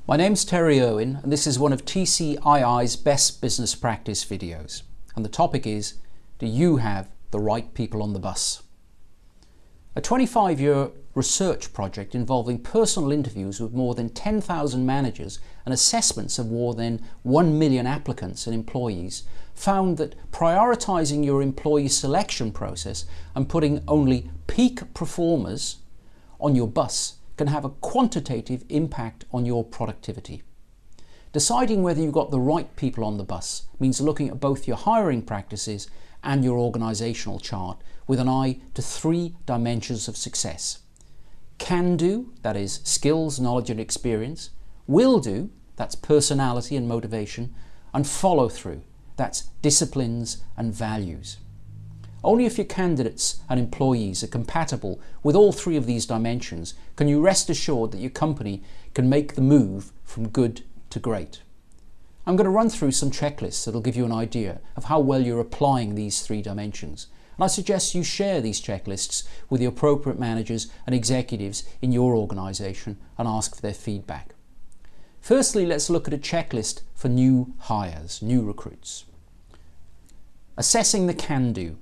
My name's Terry Irwin and this is one of TCII's Best Business Practice videos. And the topic is, do you have the right people on the bus? A 25-year research project involving personal interviews with more than 10,000 managers and assessments of more than 1 million applicants and employees found that prioritising your employee selection process and putting only peak performers on your bus can have a quantitative impact on your productivity. Deciding whether you've got the right people on the bus means looking at both your hiring practices and your organisational chart with an eye to 3 dimensions of success. Can do, that is skills, knowledge and experience. Will do, that's personality and motivation. And follow through, that's disciplines and values. Only if your candidates and employees are compatible with all 3 of these dimensions can you rest assured that your company can make the move from good to great. I'm going to run through some checklists that will give you an idea of how well you're applying these 3 dimensions. And I suggest you share these checklists with the appropriate managers and executives in your organisation and ask for their feedback. Firstly, let's look at a checklist for new hires, new recruits. Assessing the can-do.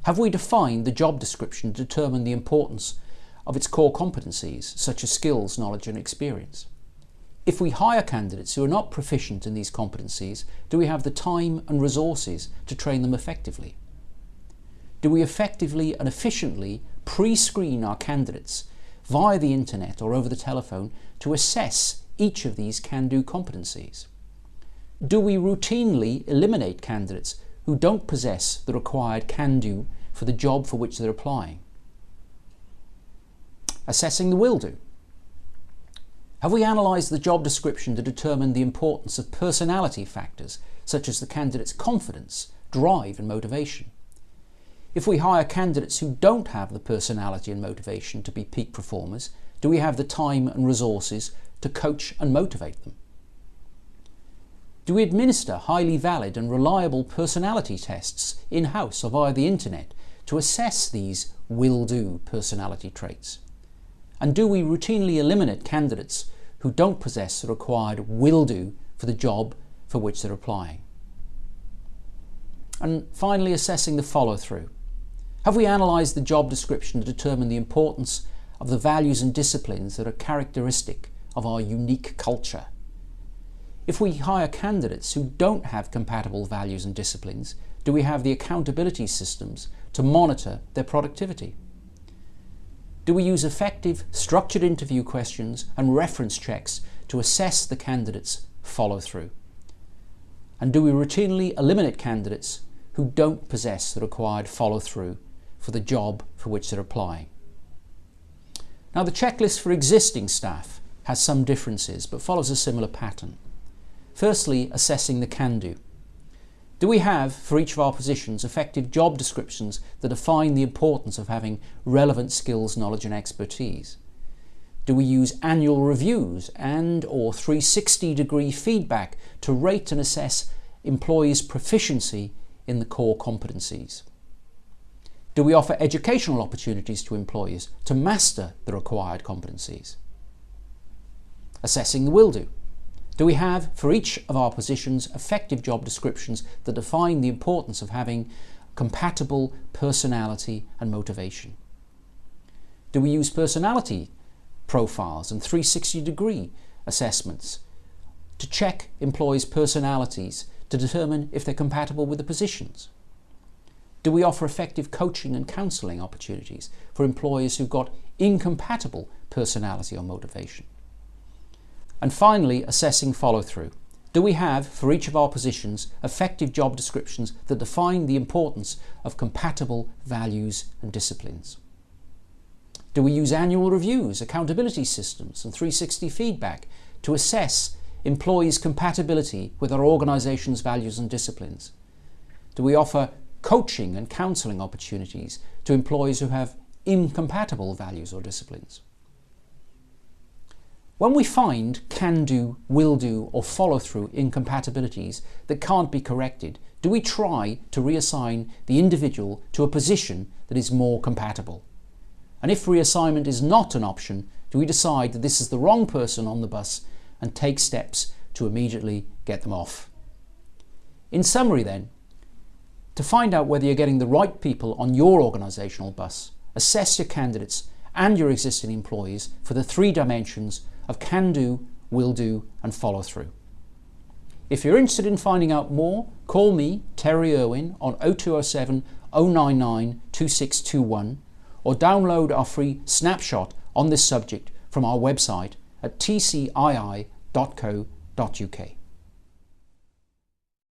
Have we defined the job description to determine the importance of its core competencies, such as skills, knowledge and experience? If we hire candidates who are not proficient in these competencies, do we have the time and resources to train them effectively? Do we effectively and efficiently pre-screen our candidates via the internet or over the telephone to assess each of these can-do competencies? Do we routinely eliminate candidates who don't possess the required can-do for the job for which they're applying? Assessing the will-do. Have we analysed the job description to determine the importance of personality factors such as the candidate's confidence, drive and motivation? If we hire candidates who don't have the personality and motivation to be peak performers, do we have the time and resources to coach and motivate them? Do we administer highly valid and reliable personality tests in-house or via the internet to assess these will-do personality traits? And do we routinely eliminate candidates who don't possess the required will-do for the job for which they're applying? And finally, assessing the follow-through. Have we analysed the job description to determine the importance of the values and disciplines that are characteristic of our unique culture? If we hire candidates who don't have compatible values and disciplines, do we have the accountability systems to monitor their productivity? Do we use effective, structured interview questions and reference checks to assess the candidate's follow-through? And do we routinely eliminate candidates who don't possess the required follow-through for the job for which they're applying? Now, the checklist for existing staff has some differences but follows a similar pattern. Firstly, assessing the can-do. Do we have, for each of our positions, effective job descriptions that define the importance of having relevant skills, knowledge and expertise? Do we use annual reviews and/or 360-degree feedback to rate and assess employees' proficiency in the core competencies? Do we offer educational opportunities to employees to master the required competencies? Assessing the will-do. Do we have, for each of our positions, effective job descriptions that define the importance of having compatible personality and motivation? Do we use personality profiles and 360-degree assessments to check employees' personalities to determine if they're compatible with the positions? Do we offer effective coaching and counselling opportunities for employees who've got incompatible personality or motivation? And finally, assessing follow-through. Do we have, for each of our positions, effective job descriptions that define the importance of compatible values and disciplines? Do we use annual reviews, accountability systems and 360 feedback to assess employees' compatibility with our organisation's values and disciplines? Do we offer coaching and counselling opportunities to employees who have incompatible values or disciplines? When we find can-do, will-do or follow-through incompatibilities that can't be corrected, do we try to reassign the individual to a position that is more compatible? And if reassignment is not an option, do we decide that this is the wrong person on the bus and take steps to immediately get them off. In summary then, to find out whether you're getting the right people on your organisational bus, assess your candidates and your existing employees for the 3 dimensions of can do, will do and follow through. If you're interested in finding out more, call me, Terry Irwin, on 0207 099 2621 or download our free snapshot on this subject from our website at tcii.co.uk.